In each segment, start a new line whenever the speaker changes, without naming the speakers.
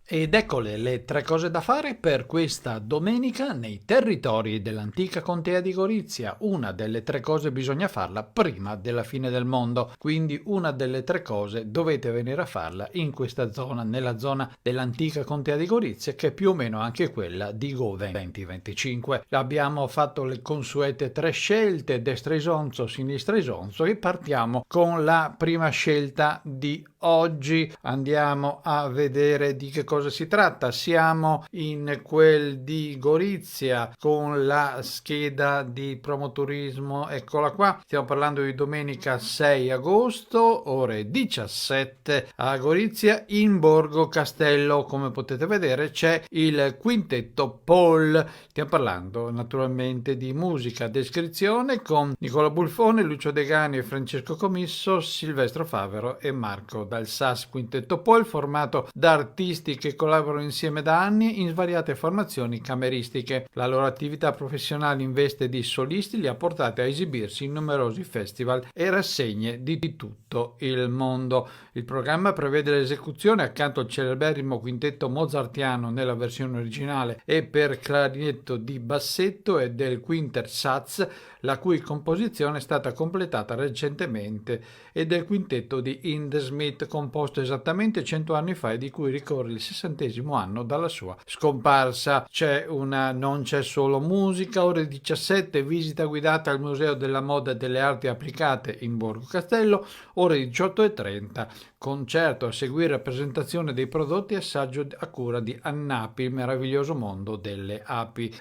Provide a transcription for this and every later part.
Ed eccole le tre cose da fare per questa domenica nei territori dell'antica contea di Gorizia. Una delle tre cose bisogna farla prima della fine del mondo, quindi una delle tre cose dovete venire a farla in questa zona, nella zona dell'antica contea di Gorizia, che è più o meno anche quella di Go 2025. Abbiamo fatto le consuete tre scelte, destra isonzo, sinistra isonzo, e partiamo con la prima scelta di oggi. Andiamo a vedere di che cosa si tratta. Siamo in quel di Gorizia con la scheda di promoturismo, eccola qua. Stiamo parlando di domenica 6 agosto, ore 17 a Gorizia in Borgo Castello. Come potete vedere c'è il quintetto Paul. Stiamo parlando naturalmente di musica, descrizione con Nicola Bulfone, Lucio Degani, Francesco Comisso, Silvestro Favero e Marco Dal Sas. Quintetto Paul formato da artisti che collaborano insieme da anni in svariate formazioni cameristiche. La loro attività professionale in veste di solisti li ha portati a esibirsi in numerosi festival e rassegne di tutto il mondo. Il programma prevede l'esecuzione accanto al celeberrimo quintetto mozartiano nella versione originale e per clarinetto di bassetto e del Quinter Satz, la cui composizione è stata completata recentemente, e del quintetto di Inde Smith, composto esattamente 100 anni fa e di cui ricorre il 60° anno dalla sua scomparsa. Non c'è solo musica, ore 17 visita guidata al Museo della Moda e delle Arti Applicate in Borgo Castello, ore 18:30 concerto, a seguire presentazione dei prodotti e assaggio a cura di Annapi, il meraviglioso mondo delle api.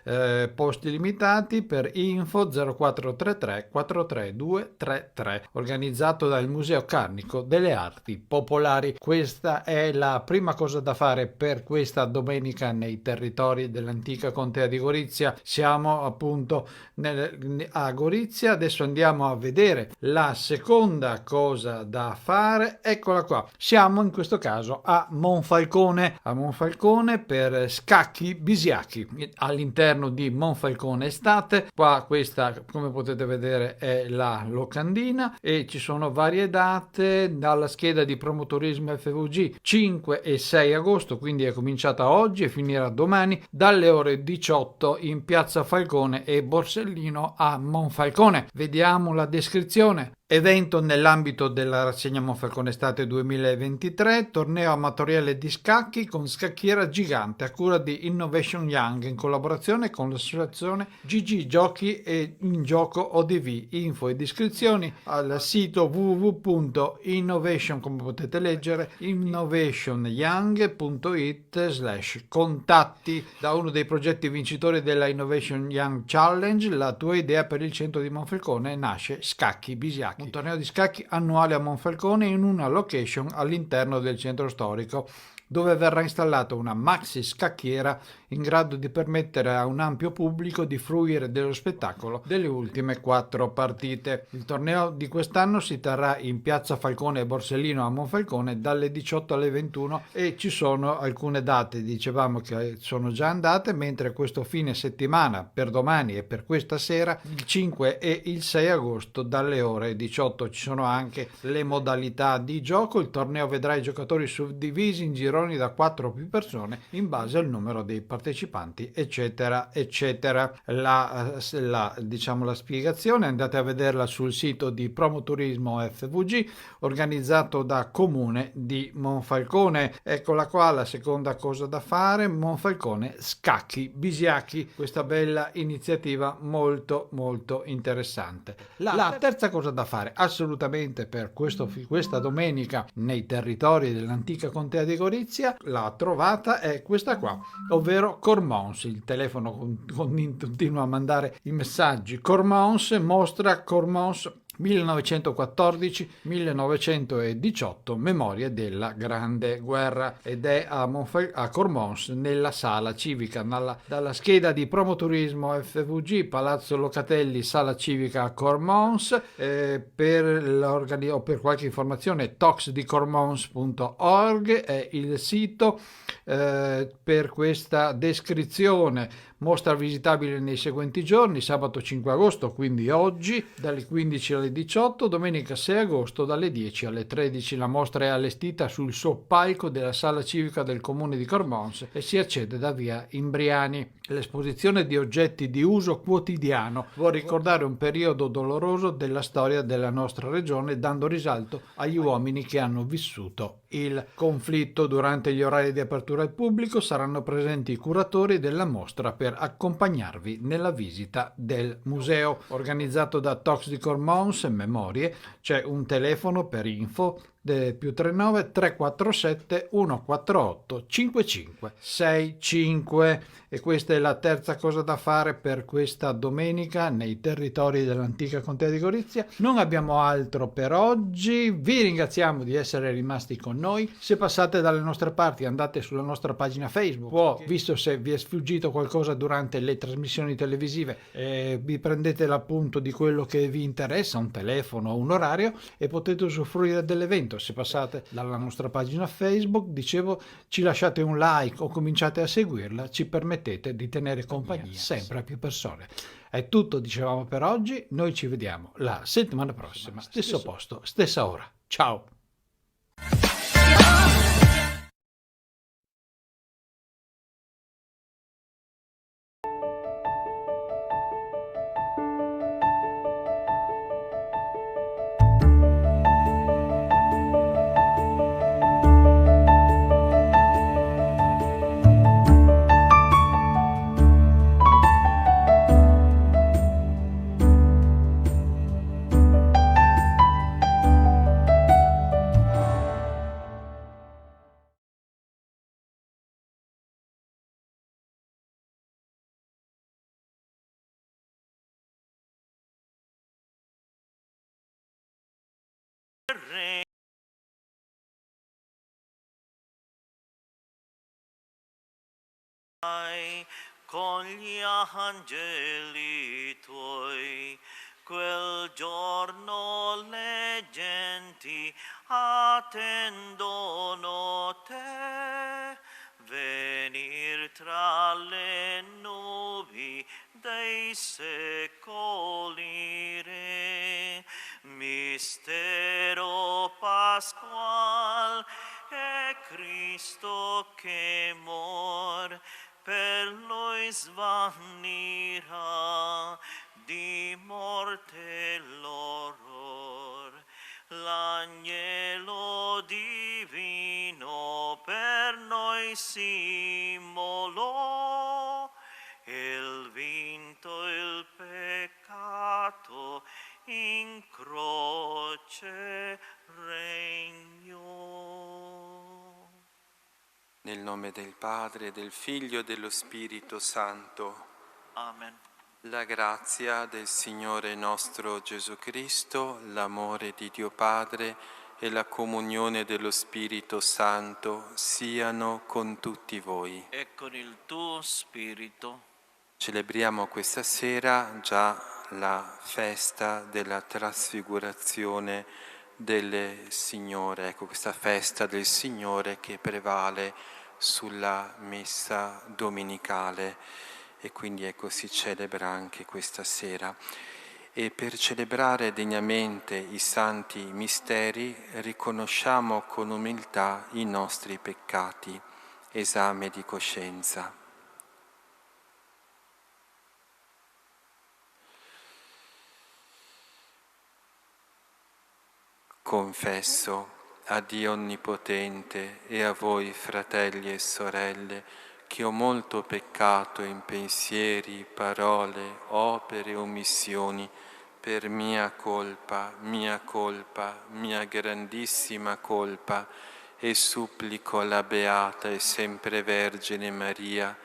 Posti limitati. Per info 0433 43233, organizzato dal Museo Carnico delle Arti Popolari. Questa è la prima cosa da fare per questa domenica nei territori dell'antica contea di Gorizia. Siamo appunto a Gorizia. Adesso andiamo a vedere la seconda cosa da fare. Eccola qua. Siamo in questo caso a Monfalcone per Scacchi Bisiacchi, all'interno di Monfalcone Estate. Qua questa, come potete vedere, è la locandina e ci sono varie date dalla scheda di Promotorismo FVG: 5 e 6 agosto, quindi è cominciata oggi e finirà domani, dalle ore 18 in piazza Falcone e Borsellino a Monfalcone. Vediamo la descrizione. Evento nell'ambito della rassegna Monfalcone Estate 2023, torneo amatoriale di scacchi con scacchiera gigante a cura di Innovation Young in collaborazione con l'associazione GG Giochi e In Gioco ODV. Info e iscrizioni al sito www.innovation, come potete leggere, innovationyoung.it/contatti. Da uno dei progetti vincitori della Innovation Young Challenge, la tua idea per il centro di Monfalcone, nasce Scacchi Bisiacchi, un torneo di scacchi annuale a Monfalcone in una location all'interno del centro storico, dove verrà installata una maxi scacchiera in grado di permettere a un ampio pubblico di fruire dello spettacolo delle ultime 4 partite. Il torneo di quest'anno si terrà in piazza Falcone e Borsellino a Monfalcone dalle 18 alle 21 e ci sono alcune date, dicevamo, che sono già andate, mentre questo fine settimana, per domani e per questa sera, il 5 e il 6 agosto dalle ore 18. Ci sono anche le modalità di gioco. Il torneo vedrà i giocatori suddivisi in gironi da 4 o più persone in base al numero dei partecipanti, eccetera eccetera. La spiegazione andate a vederla sul sito di Promoturismo FVG, organizzato da Comune di Monfalcone. Eccola qua la seconda cosa da fare: Monfalcone Scacchi Bisiacchi, questa bella iniziativa molto molto interessante. La terza cosa da fare assolutamente per questa domenica nei territori dell'antica contea di Gorizia, la trovata è questa qua, ovvero Cormons. Il telefono continua a mandare i messaggi. Cormons mostra Cormons 1914-1918, memorie della Grande Guerra, ed è a Cormons, nella sala civica, dalla scheda di Promoturismo FVG, Palazzo Locatelli, sala civica a Cormons. Per qualche informazione toxdicormons.org è il sito. Per questa descrizione Mostra visitabile nei seguenti giorni: sabato 5 agosto, quindi oggi, dalle 15 alle 18, domenica 6 agosto dalle 10 alle 13. La mostra è allestita sul soppalco della sala civica del comune di Cormons e si accede da via Imbriani. L'esposizione di oggetti di uso quotidiano vuole ricordare un periodo doloroso della storia della nostra regione, dando risalto agli uomini che hanno vissuto il conflitto. Durante gli orari di apertura al pubblico saranno presenti i curatori della mostra per accompagnarvi nella visita del museo. Organizzato da Tox di Cormons Memorie, c'è un telefono per info più 39 347 148 5565. E questa è la terza cosa da fare per questa domenica nei territori dell'antica contea di Gorizia. Non abbiamo altro per oggi, vi ringraziamo di essere rimasti con noi. Se passate dalle nostre parti, andate sulla nostra pagina Facebook, visto se vi è sfuggito qualcosa durante le trasmissioni televisive, vi prendete l'appunto di quello che vi interessa, un telefono o un orario, e potete usufruire dell'evento. Se passate dalla nostra pagina Facebook, dicevo, ci lasciate un like o cominciate a seguirla, ci permettete di tenere compagnia sempre a più persone. È tutto, dicevamo, per oggi. Noi ci vediamo la settimana prossima, stesso posto, stessa ora. Ciao!
Con gli angeli tuoi, quel giorno le genti attendono te, venir tra le nubi dei secoli re. Mistero pasqual è Cristo che mor, per noi svanirà di morte l'orror. L'agnelo divino per noi si immolò, e vinto il peccato in croce regnò.
Nel nome del Padre, del Figlio e dello Spirito Santo.
Amen.
La grazia del Signore nostro Gesù Cristo, l'amore di Dio Padre e la comunione dello Spirito Santo siano con tutti voi.
E con il tuo spirito.
Celebriamo questa sera già la festa della trasfigurazione del Signore, ecco, questa festa del Signore che prevale sulla messa domenicale, e quindi ecco si celebra anche questa sera. E per celebrare degnamente i santi misteri riconosciamo con umiltà i nostri peccati, esame di coscienza. Confesso a Dio Onnipotente e a voi, fratelli e sorelle, che ho molto peccato in pensieri, parole, opere e omissioni, per mia colpa, mia grandissima colpa, e supplico la Beata e sempre Vergine Maria,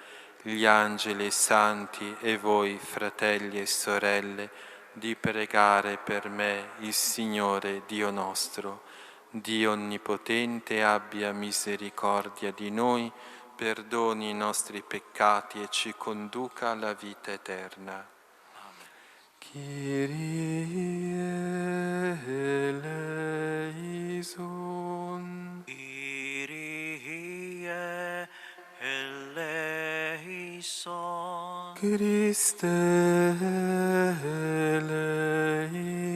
gli angeli e i santi e voi, fratelli e sorelle, di pregare per me il Signore Dio nostro. Dio Onnipotente abbia misericordia di noi, perdoni i nostri peccati e ci conduca alla vita eterna. Kyrie eleison.
Kyrie eleison.
Christe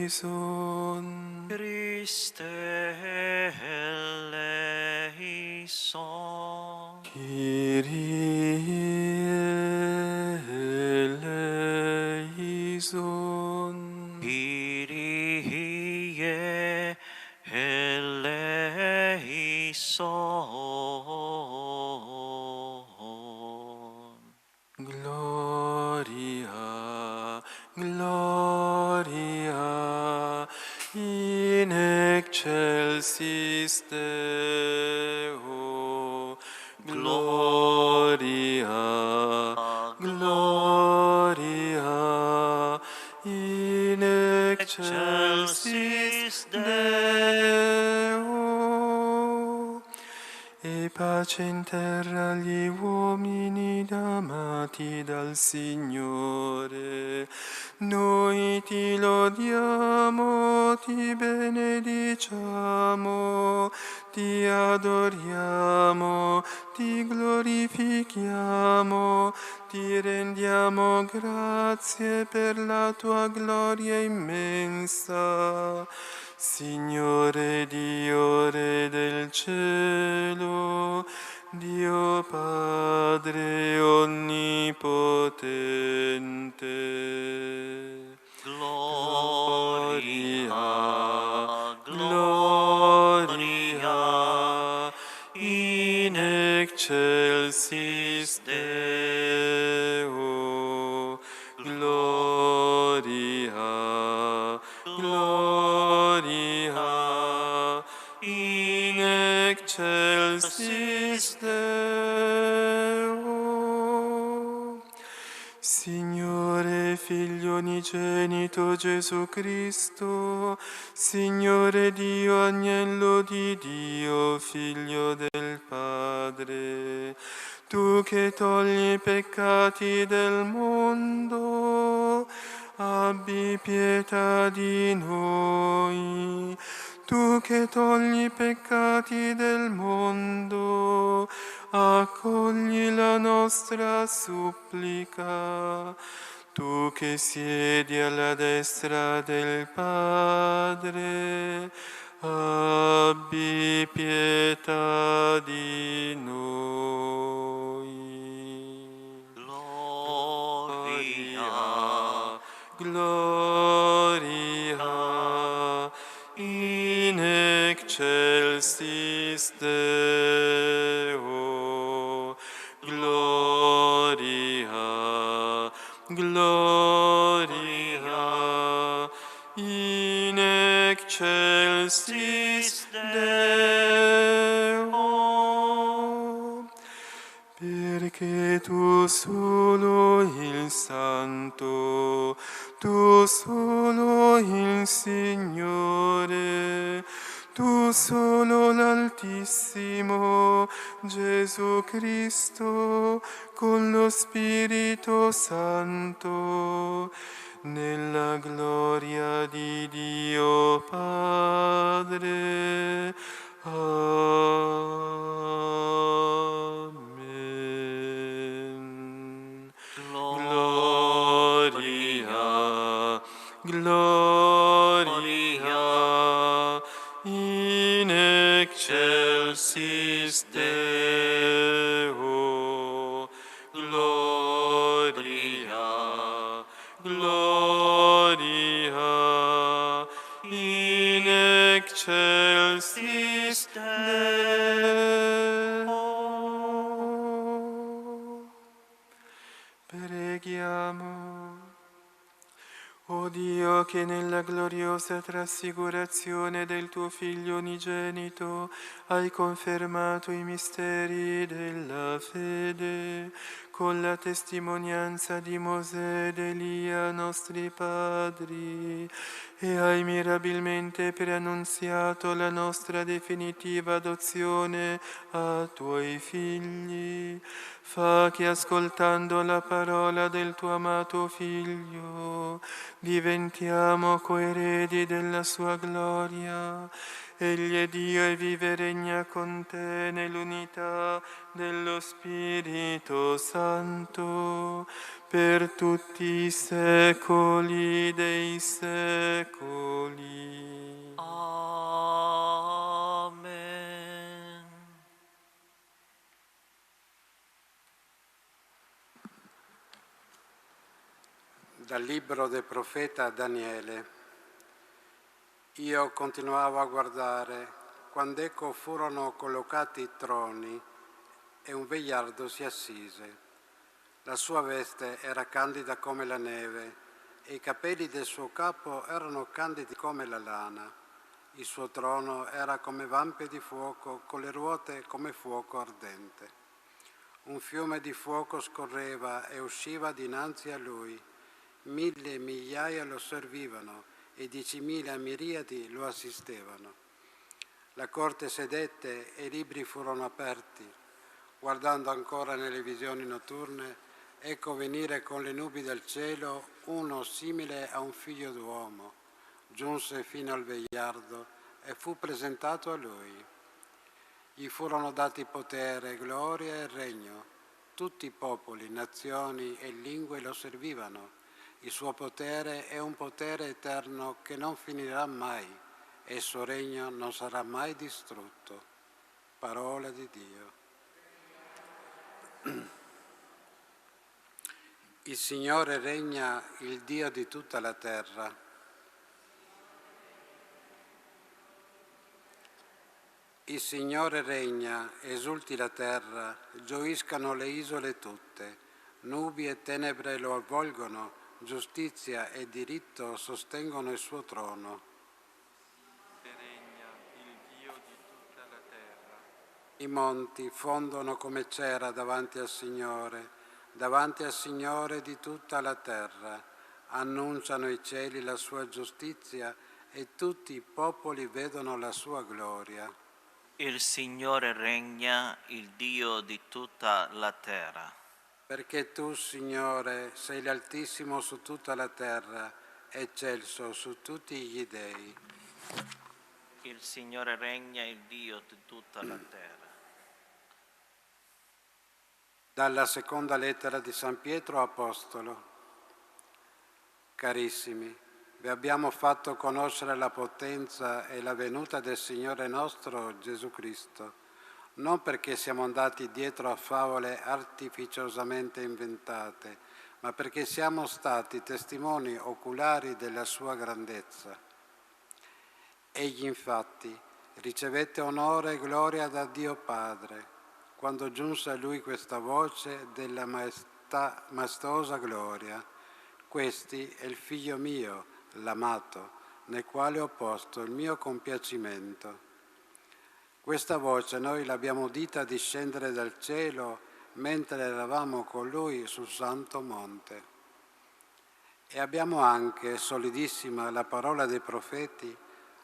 eleison.
Christe eleison.
Kyrie eleison.
Kyrie eleison.
Gloria, gloria in excelsis Deo. Gloria, gloria in excelsis Deo. E pace in terra agli uomini amati dal Signore. Noi ti lodiamo, ti benediciamo, ti adoriamo, ti glorifichiamo, ti rendiamo grazie per la tua gloria immensa. Signore Dio, Re del cielo, Dio Padre onnipotente.
Gloria, gloria
in excelsis Deo. Gloria, gloria in excelsis Deo. Signore Figlio unigenito Gesù Cristo, Signore Dio, Agnello di Dio, Figlio del Padre, tu che togli i peccati del mondo, abbi pietà di noi. Tu che togli i peccati del mondo, accogli la nostra supplica. Tu che siedi alla destra del Padre, abbi pietà di noi.
Gloria,
Gloria in excelsis Deo. Gloria, gloria in excelsis Deo. Perché tu solo il Santo, tu solo il Signore, tu solo l'Altissimo, Gesù Cristo, con lo Spirito Santo, nella gloria di Dio Padre. Amen. Gloria, gloria in excelsis Deo. Gloria, gloria in excelsis Deo. Preghiamo. O Dio, che nella gloriosa trasfigurazione del tuo Figlio unigenito hai confermato i misteri della fede, con la testimonianza di Mosè ed Elia, nostri padri, e hai mirabilmente preannunziato la nostra definitiva adozione a tuoi figli, fa che ascoltando la parola del tuo amato Figlio diventiamo coeredi della sua gloria Egli è Dio e vive e regna con te nell'unità dello Spirito Santo per tutti i secoli dei secoli.
Amen.
Dal libro del profeta Daniele. Io continuavo a guardare quando ecco furono collocati i troni e un vegliardo si assise. La sua veste era candida come la neve e i capelli del suo capo erano candidi come la lana. Il suo trono era come vampe di fuoco, con le ruote come fuoco ardente. Un fiume di fuoco scorreva e usciva dinanzi a lui. 1000 migliaia lo servivano e 10.000 miriadi lo assistevano. La corte sedette e i libri furono aperti. Guardando ancora nelle visioni notturne, ecco venire con le nubi del cielo uno simile a un figlio d'uomo. Giunse fino al vegliardo e fu presentato a lui. Gli furono dati potere, gloria e regno. Tutti i popoli, nazioni e lingue lo servivano. Il suo potere è un potere eterno che non finirà mai e il suo regno non sarà mai distrutto. Parola di Dio. Il Signore regna, il Dio di tutta la terra. Il Signore regna, esulti la terra, gioiscano le isole tutte. Nubi e tenebre lo avvolgono, giustizia e diritto sostengono il suo trono.
Regna il Dio di tutta la terra.
I monti fondono come cera davanti al Signore di tutta la terra. Annunciano i cieli la sua giustizia e tutti i popoli vedono la sua gloria.
Il Signore regna, il Dio di tutta la terra.
Perché tu, Signore, sei l'Altissimo su tutta la terra, eccelso su tutti gli dei.
Il Signore regna, il Dio di tutta la terra.
Dalla seconda lettera di San Pietro Apostolo. Carissimi, vi abbiamo fatto conoscere la potenza e la venuta del Signore nostro Gesù Cristo, non perché siamo andati dietro a favole artificiosamente inventate, ma perché siamo stati testimoni oculari della sua grandezza. Egli infatti ricevette onore e gloria da Dio Padre, quando giunse a lui questa voce della maestosa gloria. Questi è il Figlio mio, l'amato, nel quale ho posto il mio compiacimento. Questa voce noi l'abbiamo udita discendere dal cielo mentre eravamo con lui sul Santo Monte. E abbiamo anche, solidissima, la parola dei profeti,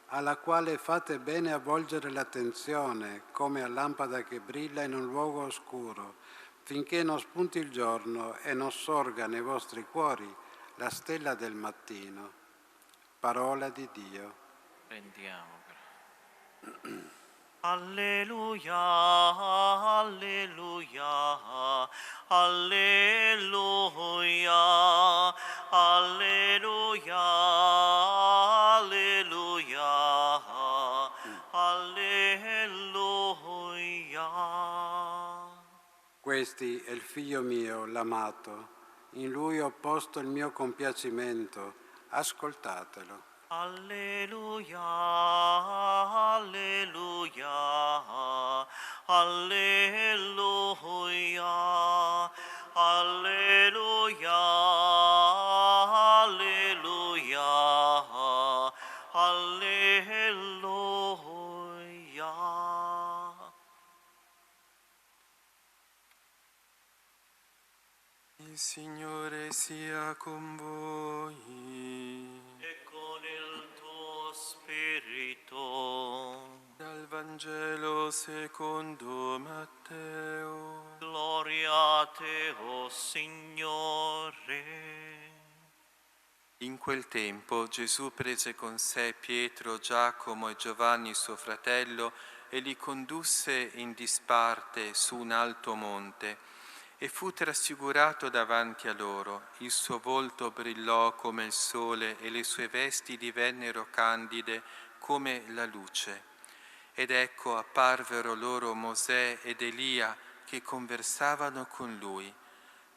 alla quale fate bene a volgere l'attenzione, come a lampada che brilla in un luogo oscuro, finché non spunti il giorno e non sorga nei vostri cuori la stella del mattino. Parola di Dio.
Prendiamo. Alleluia, alleluia, alleluia, alleluia, alleluia, alleluia.
Questi è il Figlio mio, l'amato. In lui ho posto il mio compiacimento. Ascoltatelo.
Alleluia, alleluia, alleluia, alleluia, alleluia, alleluia.
Il Signore sia con voi.
E con il tuo spirito.
Dal Vangelo secondo Matteo.
Gloria a te, o Signore.
In quel tempo Gesù prese con sé Pietro, Giacomo e Giovanni suo fratello e li condusse in disparte su un alto monte e fu trasfigurato davanti a loro. Il suo volto brillò come il sole e le sue vesti divennero candide come la luce. Ed ecco apparvero loro Mosè ed Elia che conversavano con lui.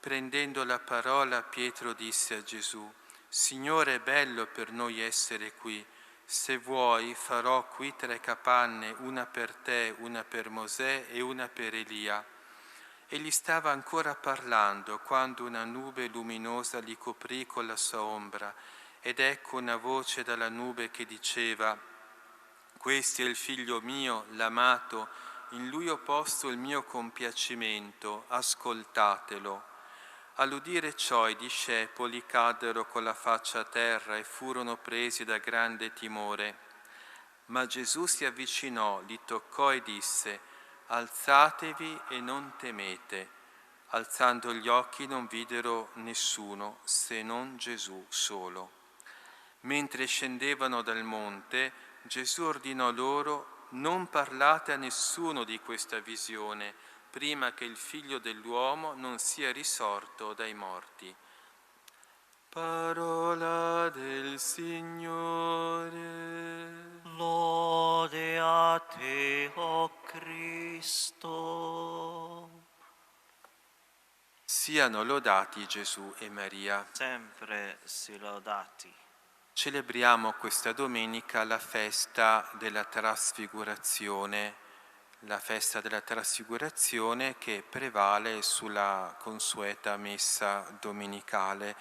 Prendendo la parola, Pietro disse a Gesù: Signore, è bello per noi essere qui. Se vuoi, farò qui 3 capanne, una per te, una per Mosè e una per Elia. Egli stava ancora parlando quando una nube luminosa li coprì con la sua ombra, ed ecco una voce dalla nube che diceva: Questo è il figlio mio, l'amato, in lui ho posto il mio compiacimento, ascoltatelo. All'udire ciò i discepoli caddero con la faccia a terra e furono presi da grande timore. Ma Gesù si avvicinò, li toccò e disse: Alzatevi e non temete. Alzando gli occhi non videro nessuno se non Gesù solo. Mentre scendevano dal monte, Gesù ordinò loro: Non parlate a nessuno di questa visione, prima che il Figlio dell'uomo non sia risorto dai morti. Parola del Signore.
Lode a te, o Cristo.
Siano lodati Gesù e Maria.
Sempre si lodati.
Celebriamo questa domenica la festa della Trasfigurazione, che prevale sulla consueta messa domenicale.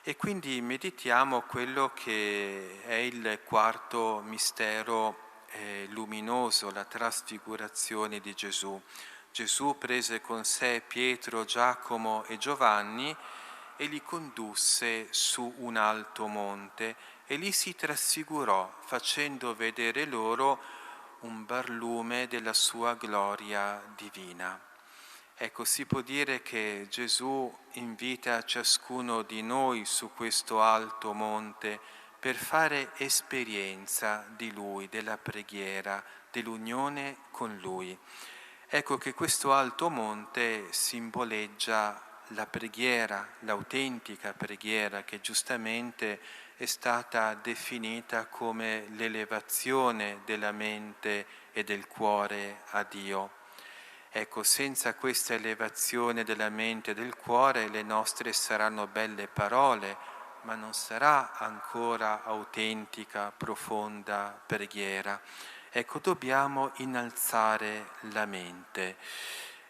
E quindi meditiamo quello che è il quarto mistero luminoso, la trasfigurazione di Gesù. Gesù prese con sé Pietro, Giacomo e Giovanni e li condusse su un alto monte e lì si trasfigurò, facendo vedere loro un barlume della sua gloria divina. Ecco, si può dire che Gesù invita ciascuno di noi su questo alto monte per fare esperienza di Lui, della preghiera, dell'unione con Lui. Ecco che questo alto monte simboleggia la preghiera, l'autentica preghiera che giustamente è stata definita come l'elevazione della mente e del cuore a Dio. Ecco, senza questa elevazione della mente e del cuore le nostre saranno belle parole, ma non sarà ancora autentica, profonda preghiera. Ecco, dobbiamo innalzare la mente.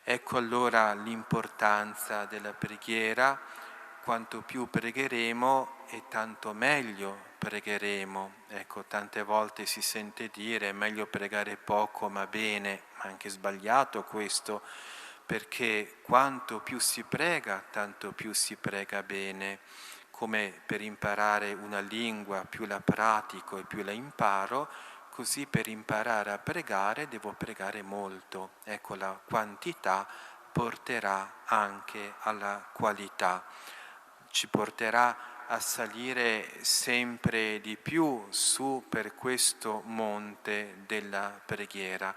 Ecco allora l'importanza della preghiera. Quanto più pregheremo e tanto meglio pregheremo. Ecco, tante volte si sente dire è meglio pregare poco ma bene, ma è anche sbagliato questo, perché quanto più si prega, tanto più si prega bene. Come per imparare una lingua, più la pratico e più la imparo, così per imparare a pregare devo pregare molto. Ecco, la quantità porterà anche alla qualità, ci porterà a salire sempre di più su per questo monte della preghiera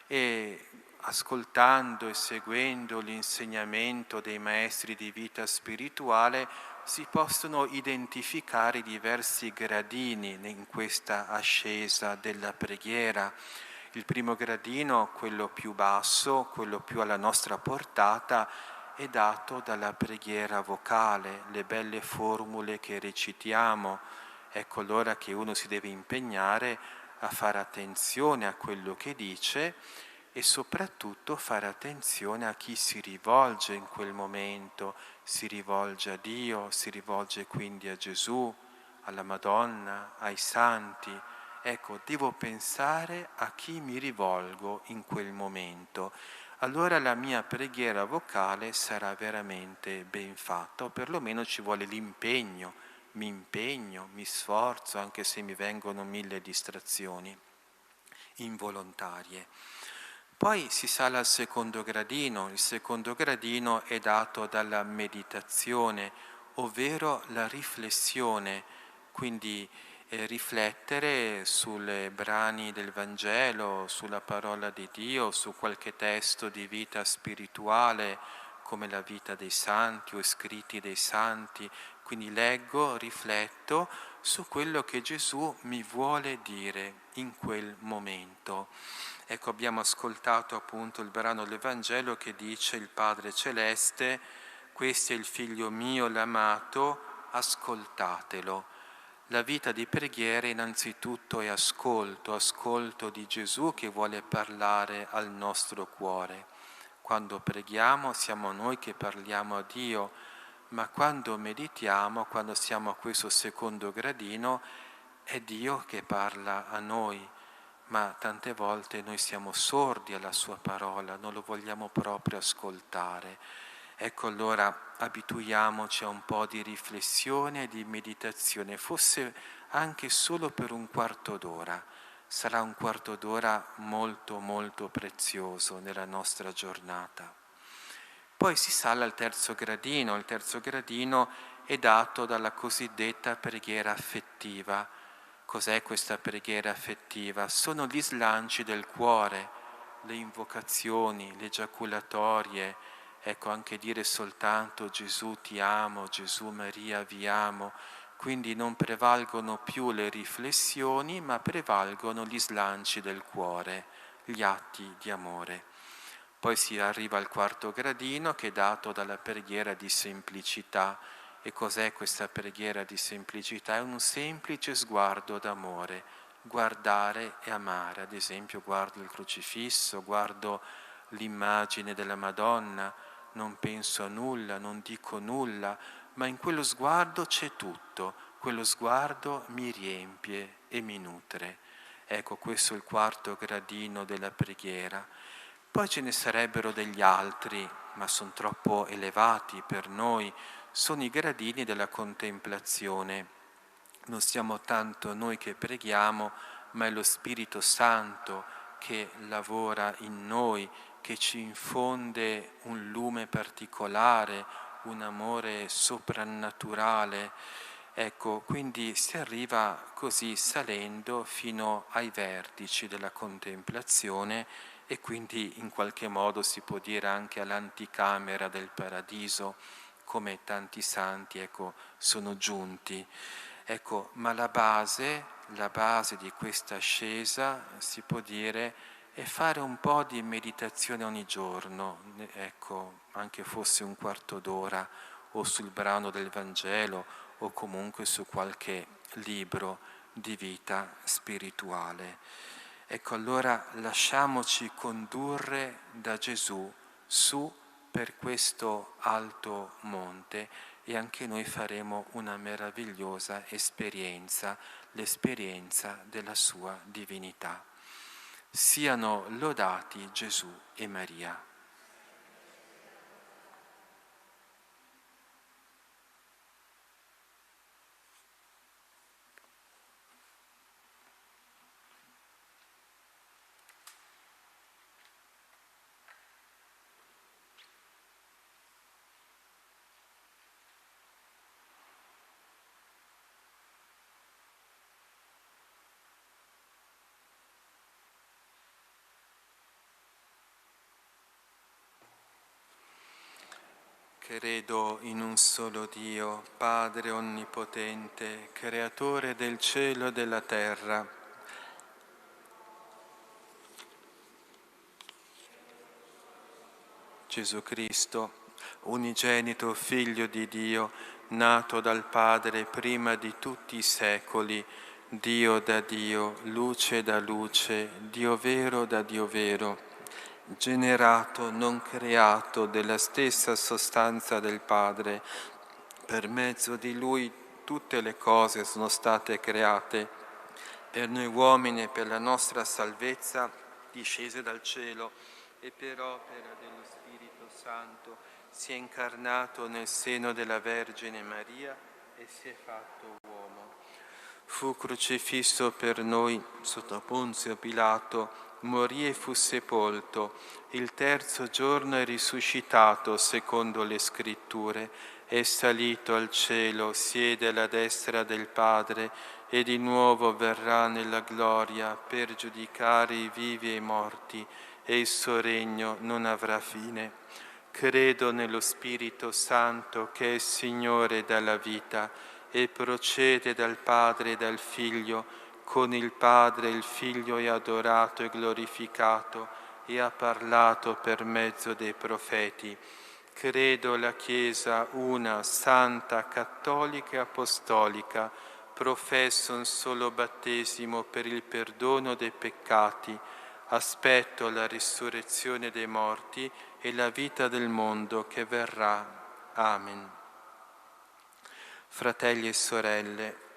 e ascoltando e seguendo l'insegnamento dei maestri di vita spirituale si possono identificare i diversi gradini in questa ascesa della preghiera. Il primo gradino, quello più basso, quello più alla nostra portata, è dato dalla preghiera vocale, le belle formule che recitiamo. Ecco allora che uno si deve impegnare a fare attenzione a quello che dice e soprattutto fare attenzione a chi si rivolge in quel momento. Si rivolge a Dio, si rivolge quindi a Gesù, alla Madonna, ai santi. Ecco, devo pensare a chi mi rivolgo in quel momento. Allora la mia preghiera vocale sarà veramente ben fatta, o perlomeno ci vuole l'impegno, mi impegno, mi sforzo, anche se mi vengono 1000 distrazioni involontarie. Poi si sale al secondo gradino. Il secondo gradino è dato dalla meditazione, ovvero la riflessione, quindi riflettere sulle brani del Vangelo, sulla parola di Dio, su qualche testo di vita spirituale, come la vita dei santi o scritti dei santi. Quindi leggo, rifletto su quello che Gesù mi vuole dire in quel momento. Ecco, abbiamo ascoltato appunto il brano del Vangelo che dice: il Padre Celeste, questo è il Figlio mio, l'amato, ascoltatelo. La vita di preghiera innanzitutto è ascolto di Gesù che vuole parlare al nostro cuore. Quando preghiamo siamo noi che parliamo a Dio, ma quando meditiamo, quando siamo a questo secondo gradino, è Dio che parla a noi, ma tante volte noi siamo sordi alla sua parola, non lo vogliamo proprio ascoltare. Ecco, allora abituiamoci a un po' di riflessione e di meditazione, fosse anche solo per un quarto d'ora. Sarà un quarto d'ora molto molto prezioso nella nostra giornata. Poi si sale al terzo gradino. Il terzo gradino è dato dalla cosiddetta preghiera affettiva. Cos'è questa preghiera affettiva? Sono gli slanci del cuore, le invocazioni, le giaculatorie, ecco, anche dire soltanto Gesù ti amo, Gesù Maria vi amo. Quindi non prevalgono più le riflessioni, ma prevalgono gli slanci del cuore, gli atti di amore. Poi si arriva al quarto gradino che è dato dalla preghiera di semplicità. E cos'è questa preghiera di semplicità? È un semplice sguardo d'amore, guardare e amare. Ad esempio guardo il crocifisso, guardo l'immagine della Madonna, non penso a nulla, non dico nulla, ma in quello sguardo c'è tutto, quello sguardo mi riempie e mi nutre. Ecco, questo è il quarto gradino della preghiera. Poi ce ne sarebbero degli altri, ma sono troppo elevati per noi, sono i gradini della contemplazione. Non siamo tanto noi che preghiamo, ma è lo Spirito Santo che lavora in noi, che ci infonde un lume particolare, un amore soprannaturale. Ecco, quindi si arriva così salendo fino ai vertici della contemplazione e quindi in qualche modo si può dire anche all'anticamera del paradiso, come tanti santi, ecco, sono giunti. Ecco, ma la base di questa ascesa, si può dire, è fare un po' di meditazione ogni giorno, ecco, anche fosse un quarto d'ora, o sul brano del Vangelo, o comunque su qualche libro di vita spirituale. Ecco, allora lasciamoci condurre da Gesù su per questo alto monte e anche noi faremo una meravigliosa esperienza, l'esperienza della sua divinità. Siano lodati Gesù e Maria. Credo in un solo Dio, Padre Onnipotente, Creatore del cielo e della terra. Gesù Cristo, unigenito Figlio di Dio, nato dal Padre prima di tutti i secoli, Dio da Dio, luce da luce, Dio vero da Dio vero, generato, non creato, della stessa sostanza del Padre. Per mezzo di Lui tutte le cose sono state create. Per noi uomini e per la nostra salvezza discese dal cielo e per opera dello Spirito Santo si è incarnato nel seno della Vergine Maria e si è fatto uomo. Fu crocifisso per noi sotto Ponzio Pilato, morì e fu sepolto. Il terzo giorno è risuscitato secondo le Scritture, è salito al cielo, siede alla destra del Padre e di nuovo verrà nella gloria per giudicare i vivi e i morti, e il suo regno non avrà fine. Credo nello Spirito Santo che è Signore della vita e procede dal Padre e dal Figlio. Con il Padre il Figlio è adorato e glorificato e ha parlato per mezzo dei profeti. Credo la Chiesa una, santa, cattolica e apostolica, professo un solo battesimo per il perdono dei peccati, aspetto la risurrezione dei morti e la vita del mondo che verrà. Amen. Fratelli e sorelle,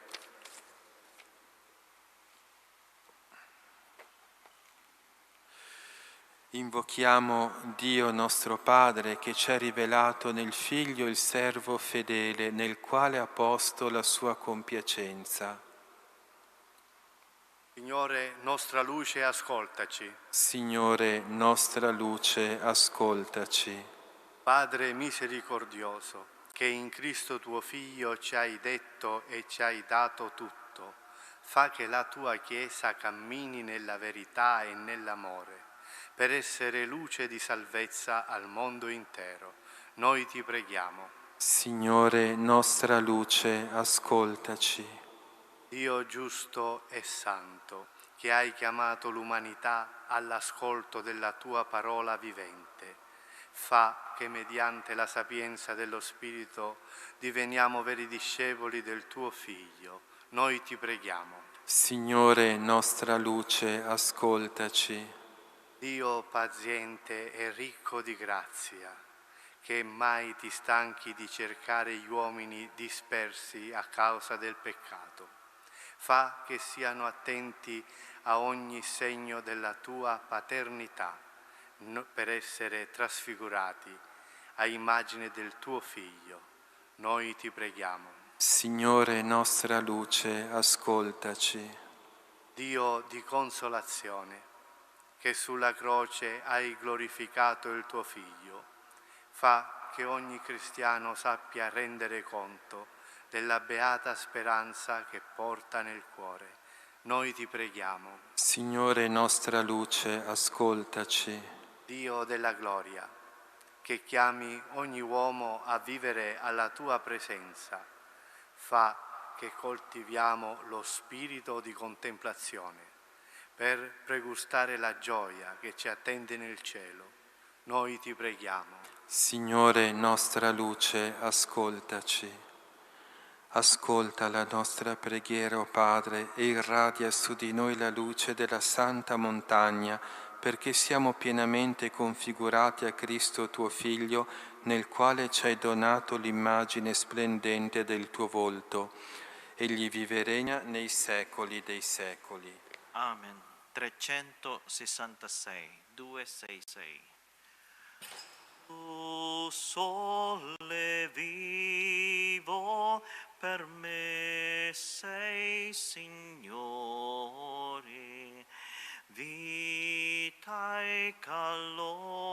invochiamo Dio nostro Padre che ci ha rivelato nel Figlio il servo fedele nel quale ha posto la sua compiacenza.
Signore, nostra luce, ascoltaci.
Signore, nostra luce, ascoltaci.
Padre misericordioso, che in Cristo tuo Figlio ci hai detto e ci hai dato tutto, fa che la tua Chiesa cammini nella verità e nell'amore, per essere luce di salvezza al mondo intero. Noi ti preghiamo.
Signore, nostra luce, ascoltaci.
Dio giusto e santo, che hai chiamato l'umanità all'ascolto della tua parola vivente, fa che mediante la sapienza dello Spirito diveniamo veri discepoli del tuo Figlio. Noi ti preghiamo.
Signore, nostra luce, ascoltaci.
Dio paziente e ricco di grazia, che mai ti stanchi di cercare gli uomini dispersi a causa del peccato, fa che siano attenti a ogni segno della tua paternità, per essere trasfigurati a immagine del tuo Figlio. Noi ti preghiamo.
Signore, nostra luce, ascoltaci.
Dio di consolazione, che sulla croce hai glorificato il tuo Figlio, fa che ogni cristiano sappia rendere conto della beata speranza che porta nel cuore. Noi ti preghiamo.
Signore, nostra luce, ascoltaci.
Dio della gloria, che chiami ogni uomo a vivere alla tua presenza, fa che coltiviamo lo spirito di contemplazione per pregustare la gioia che ci attende nel cielo. Noi ti preghiamo.
Signore, nostra luce, ascoltaci. Ascolta la nostra preghiera, o Padre, e irradia su di noi la luce della santa montagna, perché siamo pienamente configurati a Cristo tuo Figlio, nel quale ci hai donato l'immagine splendente del tuo volto. Egli vive e regna nei secoli dei secoli.
Amen. 366, 266. Tu sole vivo per me sei, Signore, vita e calore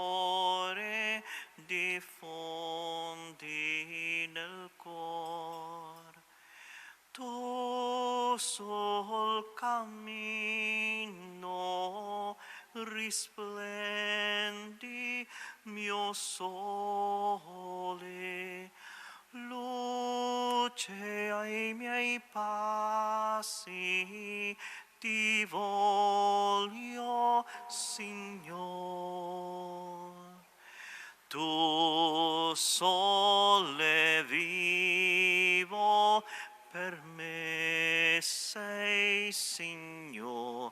diffondi nel cuore. Tu sol cammino risplendi, mio sole, luce ai miei passi, ti voglio, Signor. Tu sole vivo per me sei, Signore,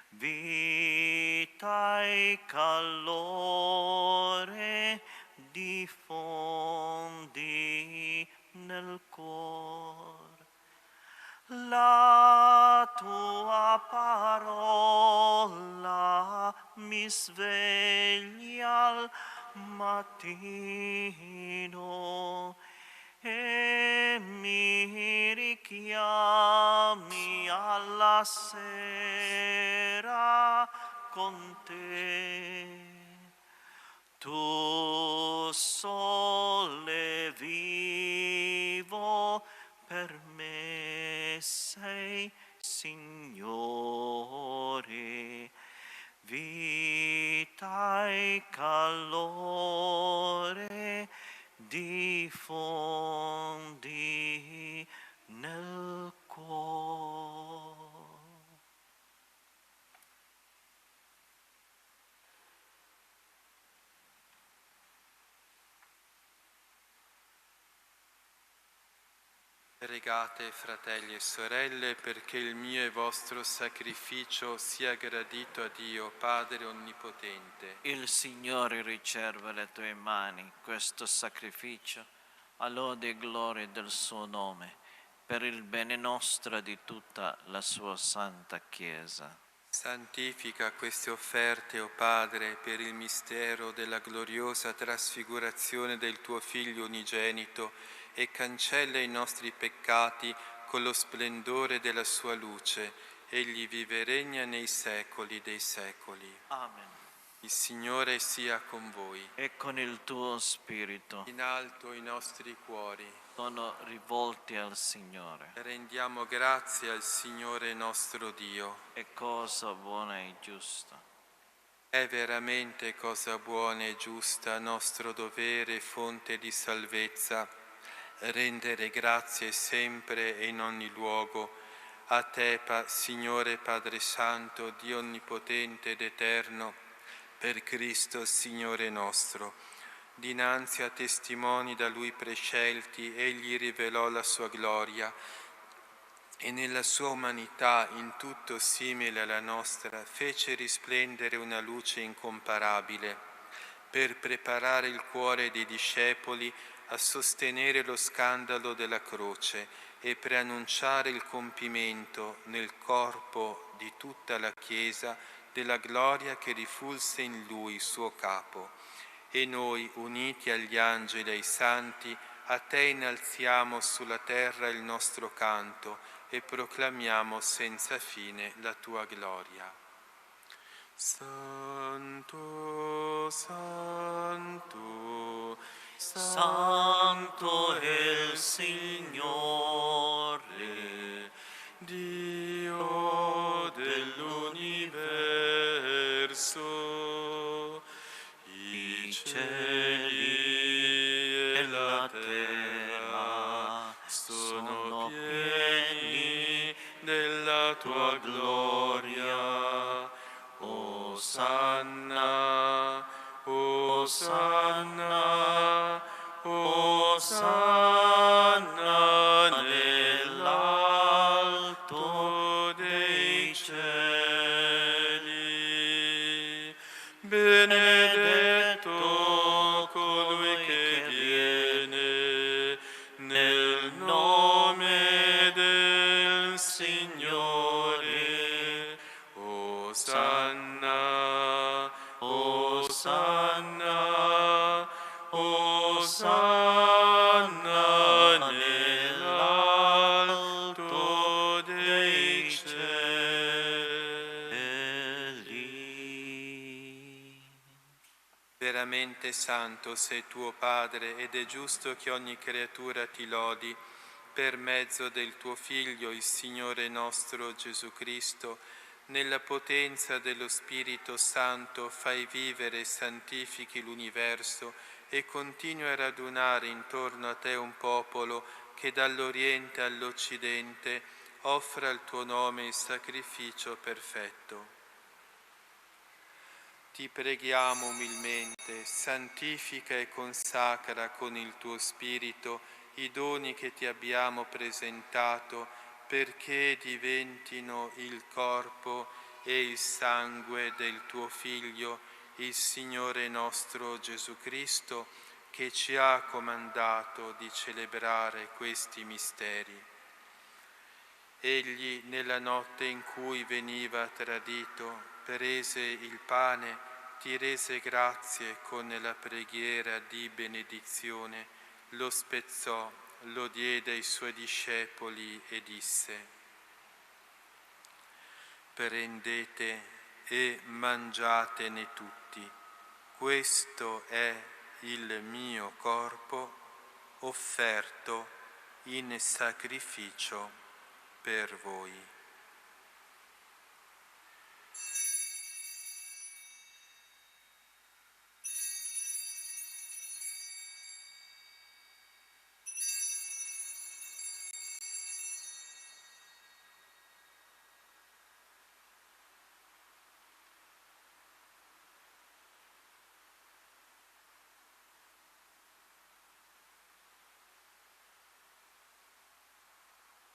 vita e calore diffondi nel cuore. La tua parola mi sveglia al mattino e mi richiami alla sera con te. Tu soli Signore, vita e calore diffondi nel cuore.
Pregate, fratelli e sorelle, perché il mio e vostro sacrificio sia gradito a Dio, Padre Onnipotente.
Il Signore riserva alle tue mani questo sacrificio, a lode e gloria del suo nome, per il bene nostro e di tutta la sua santa Chiesa.
Santifica queste offerte, o Padre, per il mistero della gloriosa trasfigurazione del tuo Figlio unigenito e cancella i nostri peccati con lo splendore della sua luce. Egli vive e regna nei secoli dei secoli.
Amen.
Il Signore sia con voi.
E con il tuo spirito
In alto i nostri cuori.
sono rivolti al Signore.
Rendiamo grazie al Signore nostro Dio.
È cosa buona e giusta.
È veramente cosa buona e giusta, nostro dovere e fonte di salvezza, rendere grazie sempre e in ogni luogo a te, Signore Padre Santo, Dio Onnipotente ed Eterno, per Cristo Signore nostro. Dinanzi a testimoni da Lui prescelti, Egli rivelò la sua gloria e nella sua umanità, in tutto simile alla nostra, fece risplendere una luce incomparabile, per preparare il cuore dei discepoli a sostenere lo scandalo della croce e preannunciare il compimento nel corpo di tutta la Chiesa della gloria che rifulse in Lui, suo capo. E noi, uniti agli angeli e ai santi, a te innalziamo sulla terra il nostro canto e proclamiamo senza fine la tua gloria. Santo, Santo,
Santo è il Signore,
Dio dell'universo, i cieli e la terra sono pieni della tua gloria. Osanna, Osanna, Osanna nell'alto dei cieli. Benedetto colui che viene nel nome del Signore. Osanna, Osanna, Osanna nell'alto dei cieli. Veramente santo sei tuo Padre, ed è giusto che ogni creatura ti lodi per mezzo del tuo Figlio, il Signore nostro Gesù Cristo. Nella potenza dello Spirito Santo fai vivere e santifichi l'universo e continui a radunare intorno a te un popolo che dall'Oriente all'Occidente offra al tuo nome il sacrificio perfetto. Ti preghiamo umilmente, santifica e consacra con il tuo Spirito i doni che ti abbiamo presentato, perché diventino il corpo e il sangue del tuo Figlio, il Signore nostro Gesù Cristo, che ci ha comandato di celebrare questi misteri. Egli, nella notte in cui veniva tradito, prese il pane, ti rese grazie con la preghiera di benedizione, lo spezzò, lo diede ai suoi discepoli e disse: prendete e mangiatene tutti, questo è il mio corpo offerto in sacrificio per voi.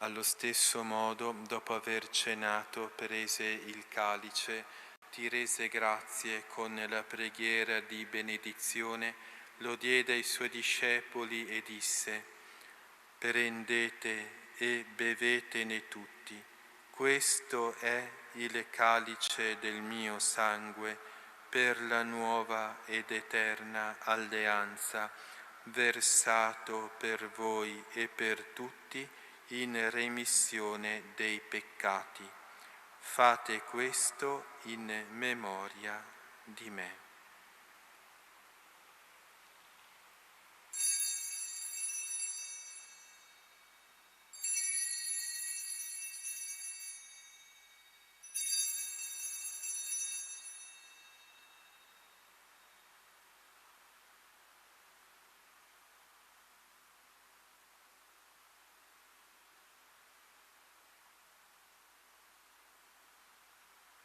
Allo stesso modo, dopo aver cenato, prese il calice, ti rese grazie con la preghiera di benedizione, lo diede ai suoi discepoli e disse: prendete e bevetene tutti. Questo è il calice del mio sangue per la nuova ed eterna alleanza, versato per voi e per tutti in remissione dei peccati. Fate questo in memoria di me.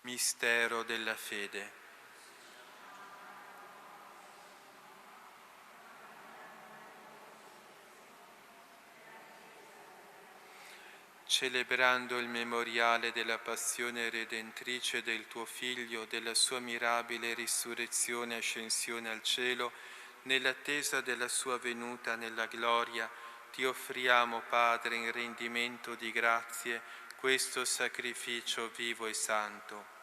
Mistero della fede. Celebrando il memoriale della passione redentrice del tuo Figlio, della sua mirabile risurrezione e ascensione al cielo, nell'attesa della sua venuta nella gloria, ti offriamo, Padre, in rendimento di grazie, questo sacrificio vivo e santo.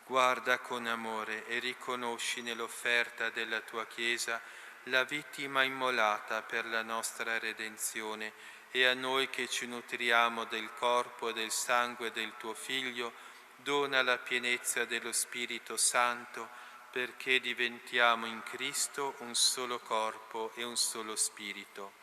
Guarda con amore e riconosci nell'offerta della tua Chiesa la vittima immolata per la nostra redenzione, e a noi che ci nutriamo del corpo e del sangue del tuo Figlio, dona la pienezza dello Spirito Santo, perché diventiamo in Cristo un solo corpo e un solo Spirito.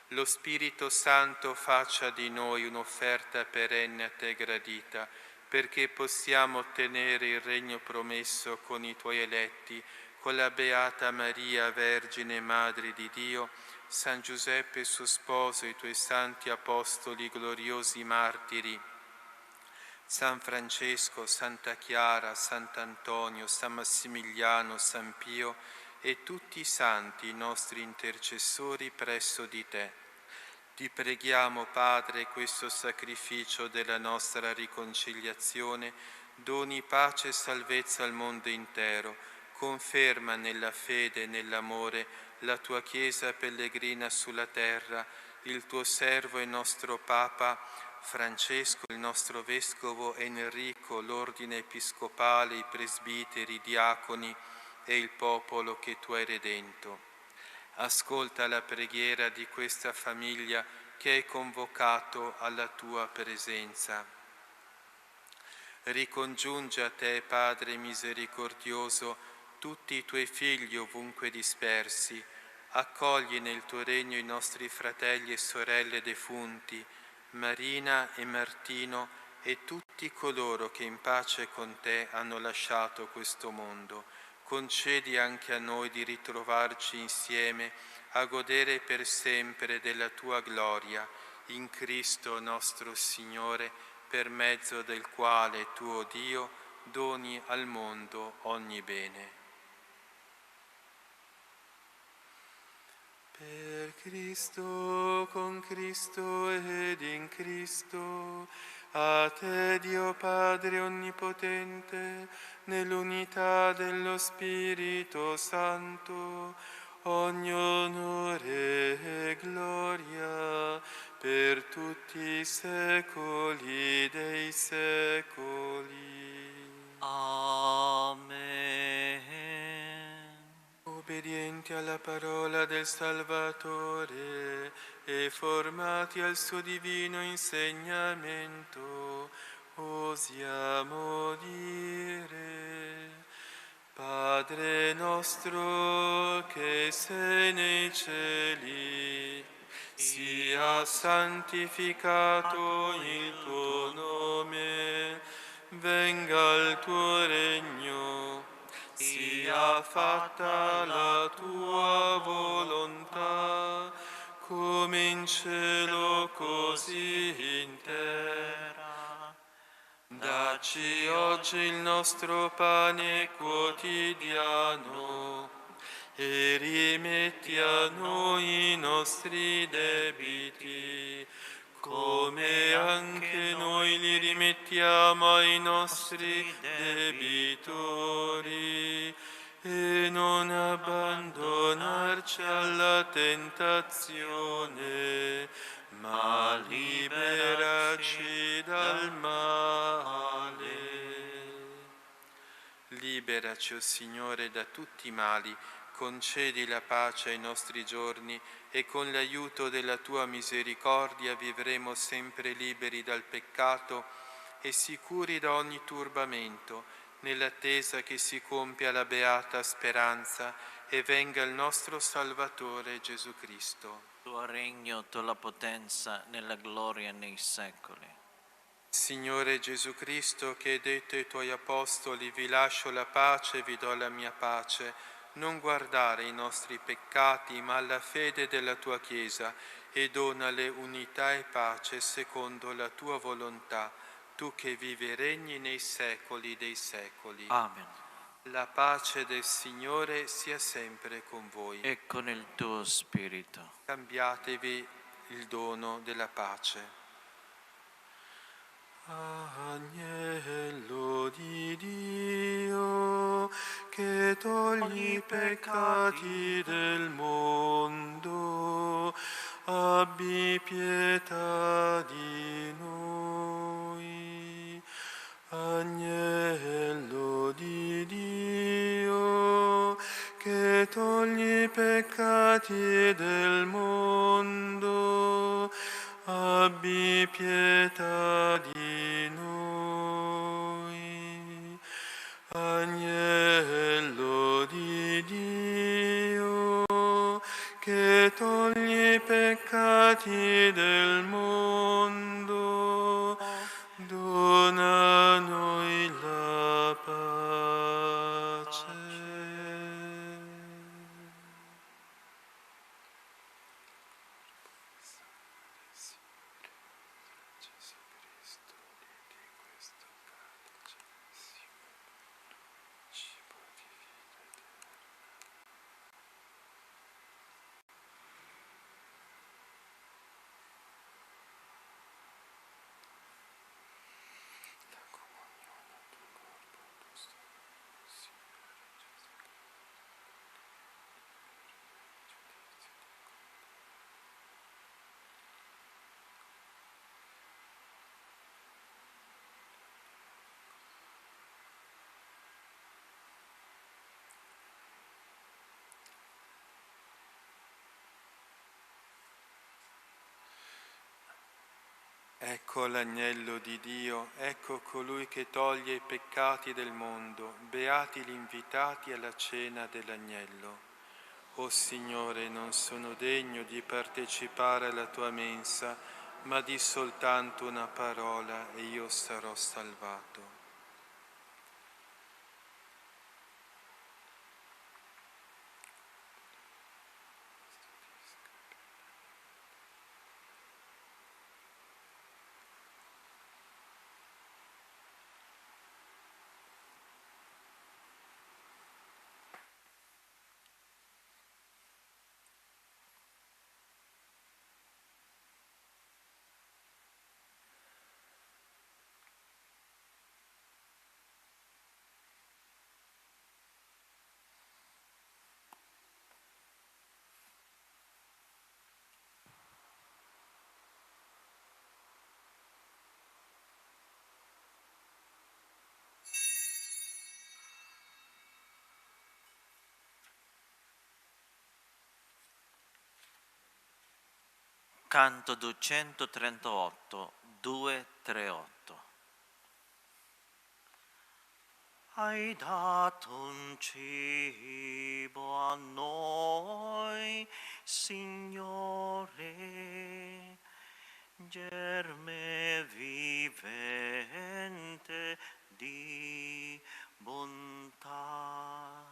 Lo Spirito Santo faccia di noi un'offerta perenne a te gradita, perché possiamo ottenere il regno promesso con i tuoi eletti, con la Beata Maria, Vergine Madre di Dio, San Giuseppe suo sposo, i tuoi santi apostoli, gloriosi martiri, San Francesco, Santa Chiara, Sant'Antonio, San Massimiliano, San Pio e tutti i santi, i nostri intercessori presso di te. Ti preghiamo, Padre, questo sacrificio della nostra riconciliazione, doni pace e salvezza al mondo intero, conferma nella fede e nell'amore la tua Chiesa pellegrina sulla terra, il tuo servo e nostro Papa Francesco, il nostro Vescovo Enrico, l'ordine episcopale, i presbiteri, i diaconi e il popolo che tu hai redento. Ascolta la preghiera di questa famiglia che hai convocato alla tua presenza. Ricongiunge a te, Padre misericordioso, tutti i tuoi figli ovunque dispersi. Accogli nel tuo regno i nostri fratelli e sorelle defunti, Marina e Martino, e tutti coloro che in pace con te hanno lasciato questo mondo. Concedi anche a noi di ritrovarci insieme a godere per sempre della tua gloria, in Cristo nostro Signore, per mezzo del quale tuo Dio doni al mondo ogni bene. Per Cristo, con Cristo ed in Cristo, a te Dio Padre Onnipotente, nell'unità dello Spirito Santo, ogni onore e gloria per tutti i secoli dei secoli.
Amen.
Obbedienti alla parola del Salvatore e formati al suo divino insegnamento, osiamo dire: Padre nostro che sei nei cieli, sia santificato il tuo nome, venga il tuo regno, sia fatta la tua volontà, come in cielo così in terra. Dacci oggi il nostro pane quotidiano e rimetti a noi i nostri debiti, come nostri debitori e non abbandonarci alla tentazione, ma liberaci dal male. Liberaci, o Signore, da tutti i mali, concedi la pace ai nostri giorni e con l'aiuto della Tua misericordia vivremo sempre liberi dal peccato e sicuri da ogni turbamento, nell'attesa che si compia la beata speranza e venga il nostro Salvatore Gesù Cristo.
Tuo regno, tua la potenza, nella gloria nei secoli.
Signore Gesù Cristo, che hai detto ai Tuoi Apostoli, vi lascio la pace, vi do la mia pace, non guardare i nostri peccati, ma alla fede della Tua Chiesa, e donale unità e pace secondo la Tua volontà, Tu che vivi e regni nei secoli dei secoli.
Amen.
La pace del Signore sia sempre con voi.
E con il tuo spirito.
Cambiatevi il dono della pace. Agnello di Dio, che togli i peccati del mondo, abbi pietà di noi. Agnello di Dio, che togli i peccati del mondo, abbi pietà di noi. Agnello di Dio, che togli i peccati del mondo, dona a noi la pace. Ecco l'agnello di Dio, ecco colui che toglie i peccati del mondo, beati gli invitati alla cena dell'agnello. O Signore, non sono degno di partecipare alla tua mensa, ma di soltanto una parola e io sarò salvato.
Canto 238, 238. Hai dato un cibo a noi, Signore, germe vivente di bontà.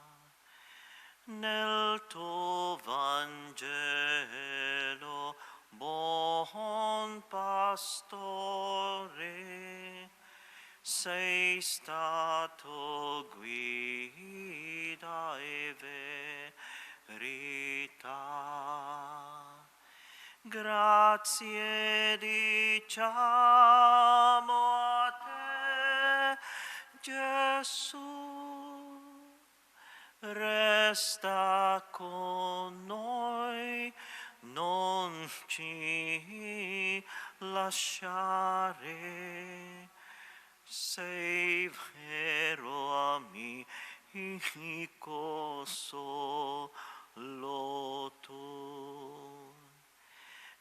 Nel tuo Vangelo, buon pastore, sei stato guida e verità. Grazie diciamo a te, Gesù, resta con noi, non ci lasciare. Sei vero amico solo tu.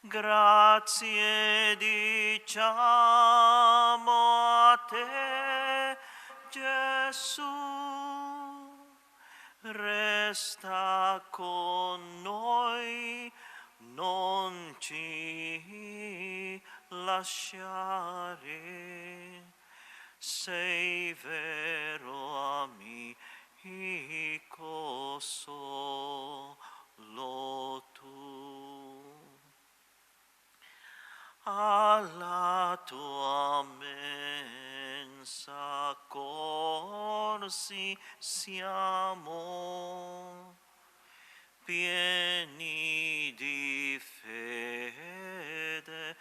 Grazie diciamo a te, Gesù, resta con noi, non ci lasciare. Sei vero amico solo tu. Alla tua mensa corsi siamo, pieni di fede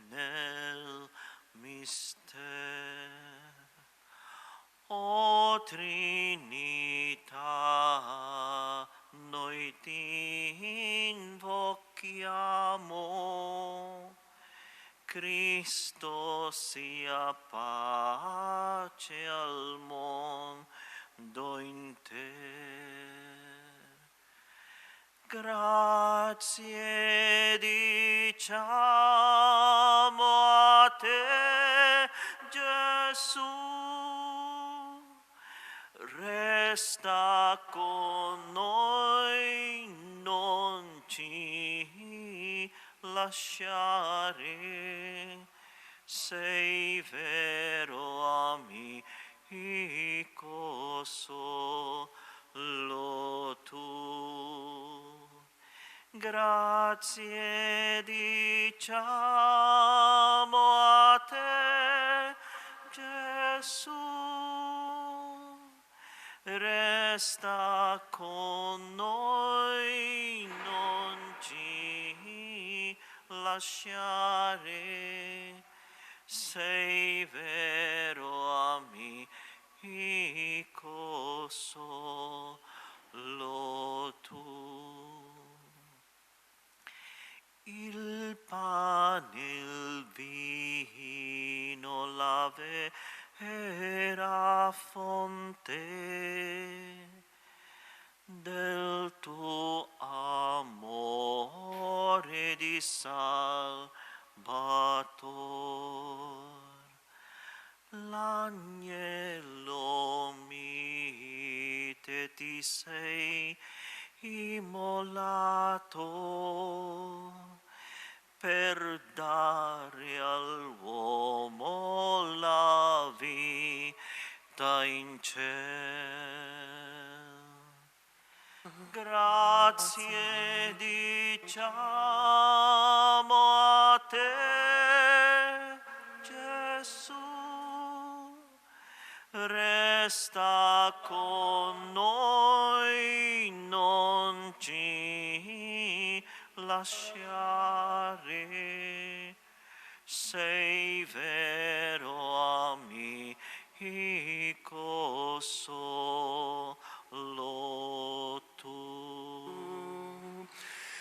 nel mistero. O Trinità, noi ti invochiamo. Cristo sia pace al mondo intero. Grazie diciamo a te, Gesù, resta con noi, non ci lasciare. Sei vero amico solo tu. Grazie diciamo a te, Gesù, resta con noi, non ci lasciare. Sei vero amico solo tu. Il pane, il vino, la vera fonte del tuo amore di Salvatore. L'agnello mite ti sei immolato per dare all'uomo la vita in cielo. Grazie diciamo a te, Gesù, resta con noi, non ci lasciare. Sei vero amico solo tu.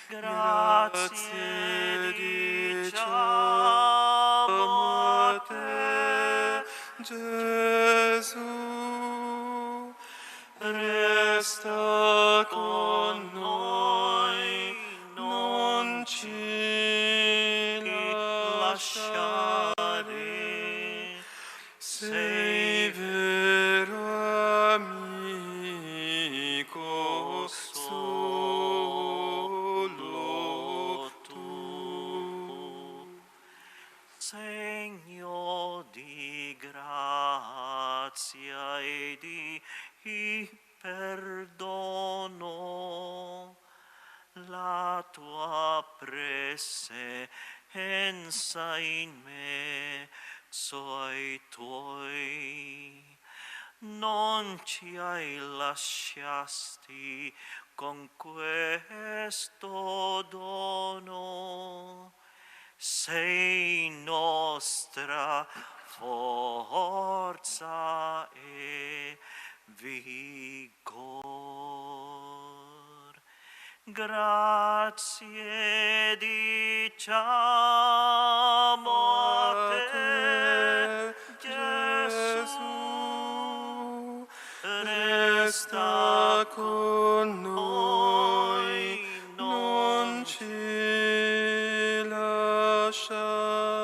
Grazie diciamo a te,
Gesù, resta con noi, non ci lasciare. Sei vero amico solo tu.
Segno di grazia e di perdono, la tua presenza in mezzo ai tuoi. Non ci hai lasciati con questo dono. Sei nostra forza e vigor. Grazie diciamo a te, Gesù, resta con noi, non ci lasciare.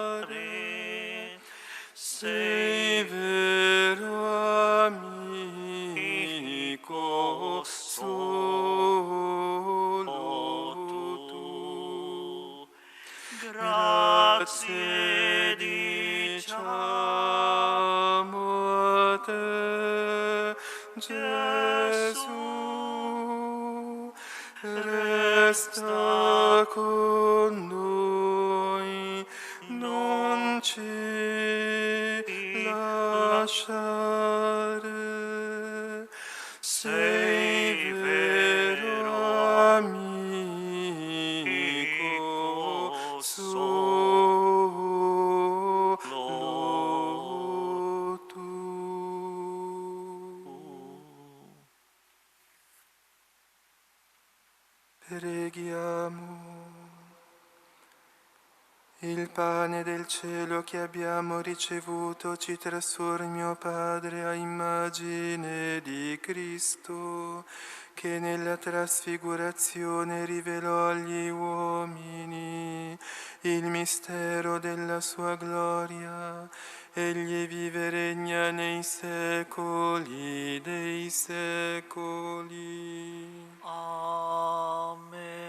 Sei vero amico, solo tu. Grazie diciamo a te, Gesù, resta con noi, non ci lasciare. Sei vero amico, solo tu. Preghiamo. Il pane del cielo che abbiamo ricevuto ci trasformi, o Padre, a immagine di Cristo, che nella trasfigurazione rivelò agli uomini il mistero della sua gloria. Egli vive e regna nei secoli dei secoli. Amen.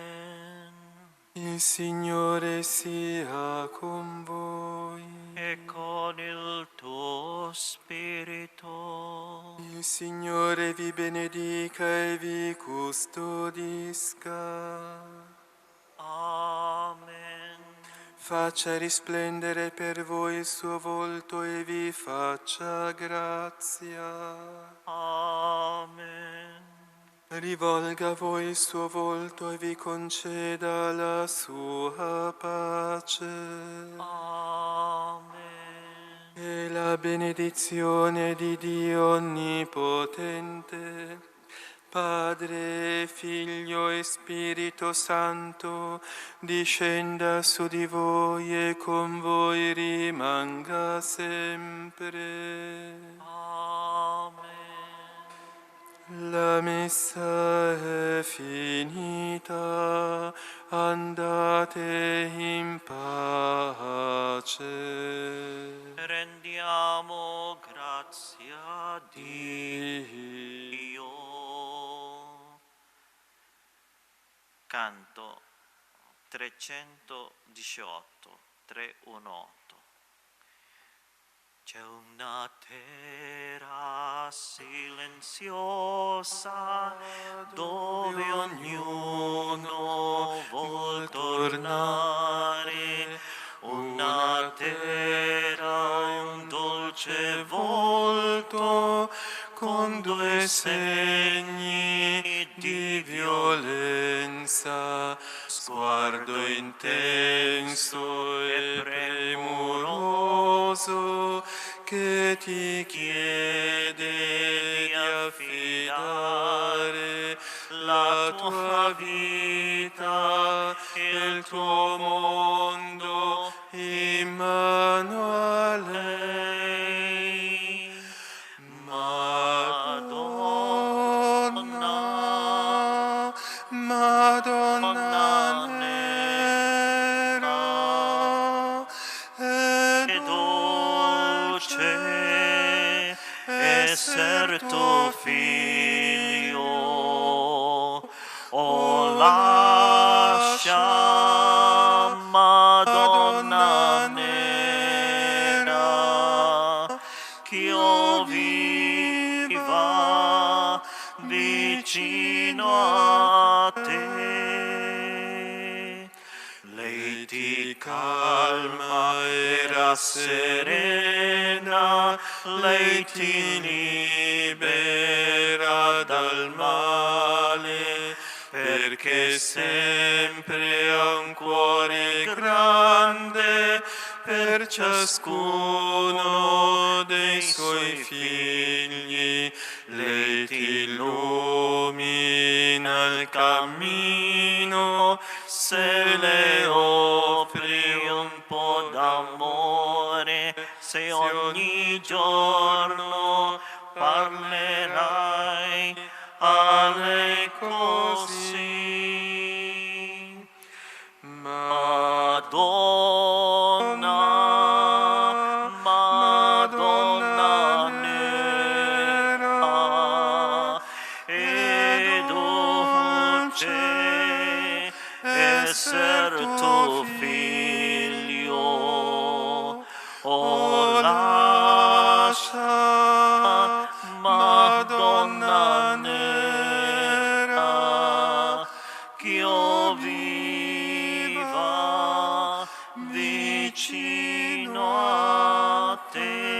Il Signore sia con voi. E con il tuo spirito. Il Signore vi benedica e vi custodisca. Amen. Faccia risplendere per voi il suo volto e vi faccia grazia. Amen. Rivolga a voi il suo volto e vi conceda la sua pace. Amen. E la benedizione di Dio Onnipotente, Padre, Figlio e Spirito Santo, discenda su di voi e con voi rimanga sempre. Amen. La messa è finita, andate in pace. Rendiamo grazie a Dio. Canto 318, 318. C'è una terra silenziosa dove ognuno vuol tornare, una terra e un dolce volto con due segni di violenza, sguardo intenso e premuroso che ti chiede di affidare la tua vita e il tuo mondo in mano a lei. Madonna, Madonna nera e dolce esser tuo figlio, o lascia, Madonna nera, ch'io viva vicino a te. Lei ti calma e rasserena, lei ti libera dal male, perché sempre ha un cuore grande
per ciascuno dei suoi figli. Lei ti illumina il cammino,
se le offri un po' d'amore, se ogni giorno parlerai a lei così. Madonna, Madonna nera e dolce esser tuo figlio, o lascia, Madonna nera, ch'io viva vicino a te.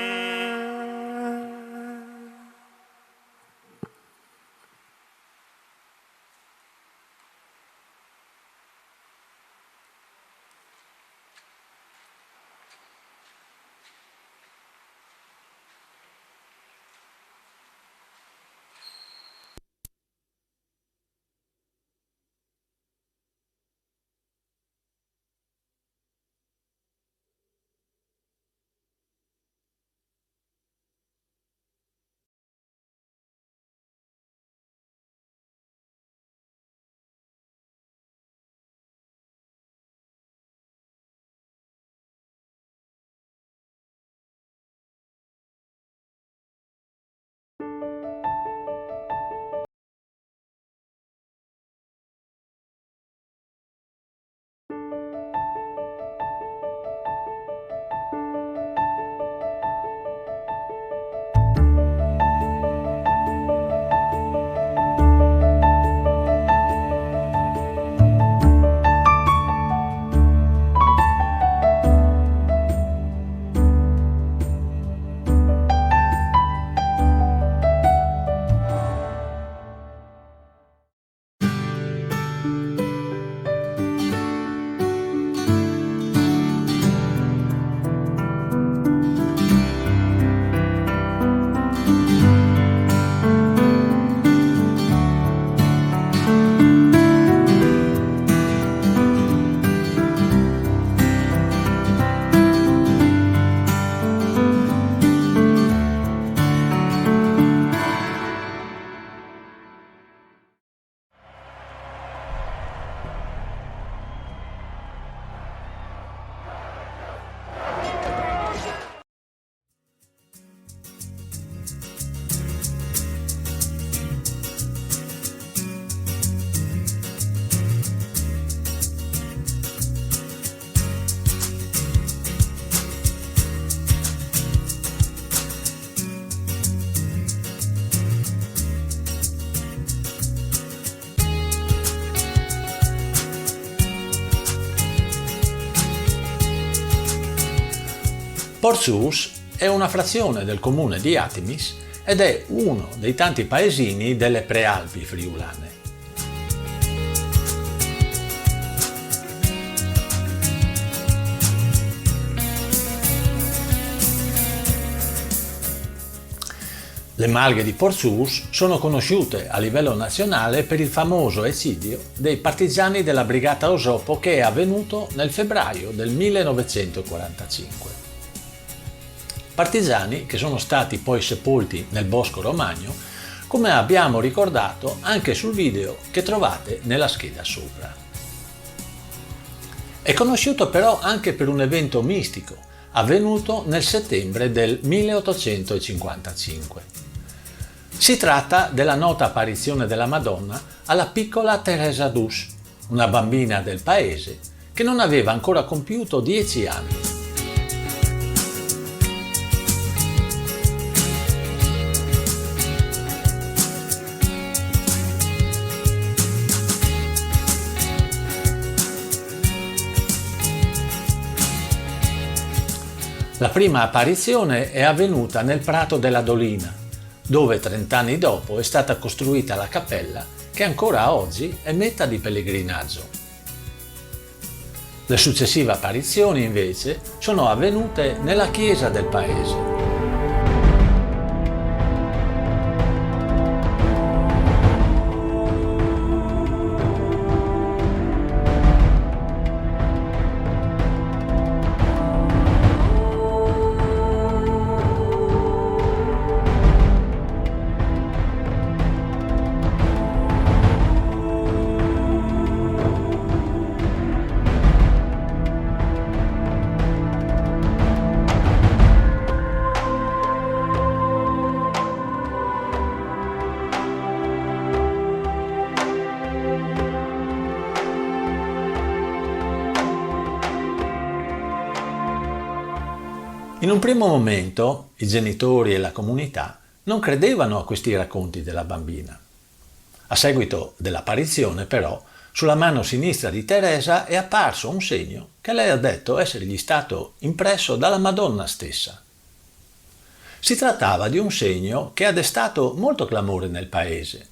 Portsous è una frazione del comune di Atimis ed è uno dei tanti paesini delle Prealpi friulane. Le malghe di Portsous sono conosciute a livello nazionale per il famoso eccidio dei partigiani della Brigata Osopo che è avvenuto nel febbraio del 1945. Partigiani che sono stati poi sepolti nel Bosco Romagno, come abbiamo ricordato anche sul video che trovate nella scheda sopra. È conosciuto però anche per un evento mistico avvenuto nel settembre del 1855. Si tratta della nota apparizione della Madonna alla piccola Teresa d'Us, una bambina del paese che non aveva ancora compiuto 10 anni. La prima apparizione è avvenuta nel Prato della Dolina, dove 30 anni dopo è stata costruita la cappella che ancora oggi è meta di pellegrinaggio. Le successive apparizioni, invece, sono avvenute nella chiesa del paese. In un primo momento i genitori e la comunità non credevano a questi racconti della bambina. A seguito dell'apparizione, però, sulla mano sinistra di Teresa è apparso un segno che lei ha detto essergli stato impresso dalla Madonna stessa. Si trattava di un segno che ha destato molto clamore nel paese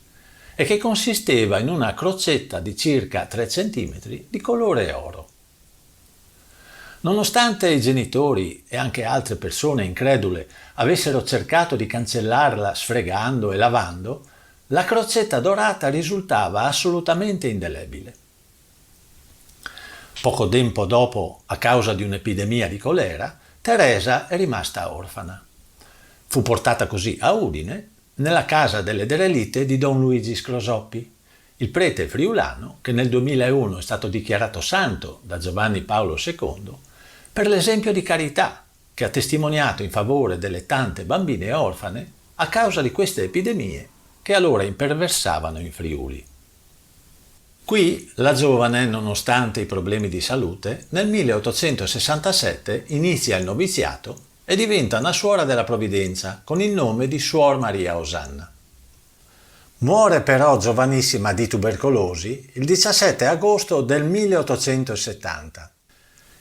e che consisteva in una crocetta di circa 3 centimetri di colore oro. Nonostante i genitori e anche altre persone incredule avessero cercato di cancellarla sfregando e lavando, la crocetta dorata risultava assolutamente indelebile. Poco tempo dopo, a causa di un'epidemia di colera, Teresa è rimasta orfana. Fu portata così a Udine, nella casa delle derelitte di Don Luigi Scrosoppi, il prete friulano che nel 2001 è stato dichiarato santo da Giovanni Paolo II per l'esempio di carità che ha testimoniato in favore delle tante bambine orfane a causa di queste epidemie che allora imperversavano in Friuli. Qui la giovane, nonostante i problemi di salute, nel 1867 inizia il noviziato e diventa una suora della Provvidenza con il nome di Suor Maria Osanna. Muore però giovanissima di tubercolosi il 17 agosto del 1870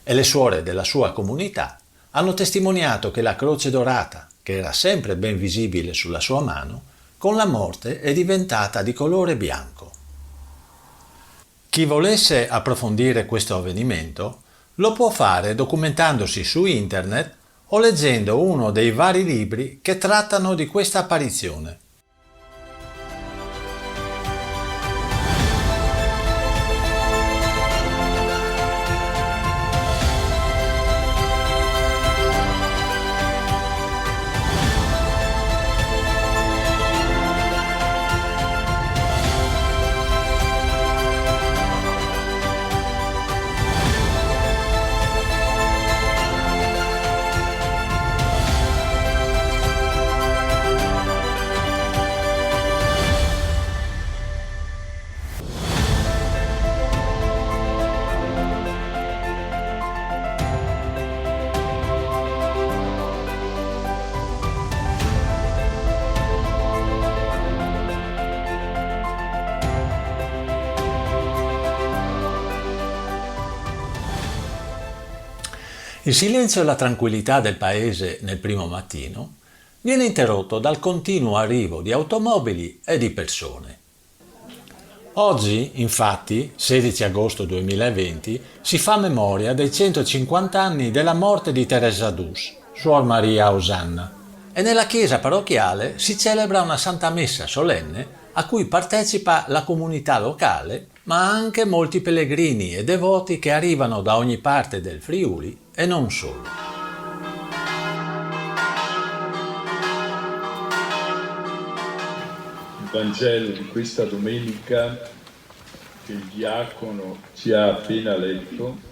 e le suore della sua comunità hanno testimoniato che la croce dorata, che era sempre ben visibile sulla sua mano, con la morte è diventata di colore bianco. Chi volesse approfondire questo avvenimento lo può fare documentandosi su internet o leggendo uno dei vari libri che trattano di questa apparizione. Il silenzio e la tranquillità del paese nel primo mattino viene interrotto dal continuo arrivo di automobili e di persone. Oggi, infatti, 16 agosto 2020, si fa memoria dei 150 anni della morte di Teresa d'Us, Suor Maria Osanna, e nella chiesa parrocchiale si celebra una Santa Messa solenne a cui partecipa la comunità locale, ma anche molti pellegrini e devoti che arrivano da ogni parte del Friuli e non solo.
Il Vangelo di questa domenica che il diacono ci ha appena letto.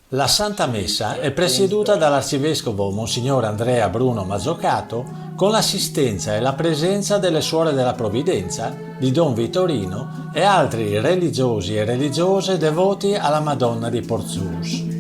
La Santa Messa è presieduta dall'arcivescovo Monsignor Andrea Bruno Mazzocato con l'assistenza e la presenza delle Suore della Provvidenza, di Don Vittorino e altri religiosi e religiose devoti alla Madonna di Porzus.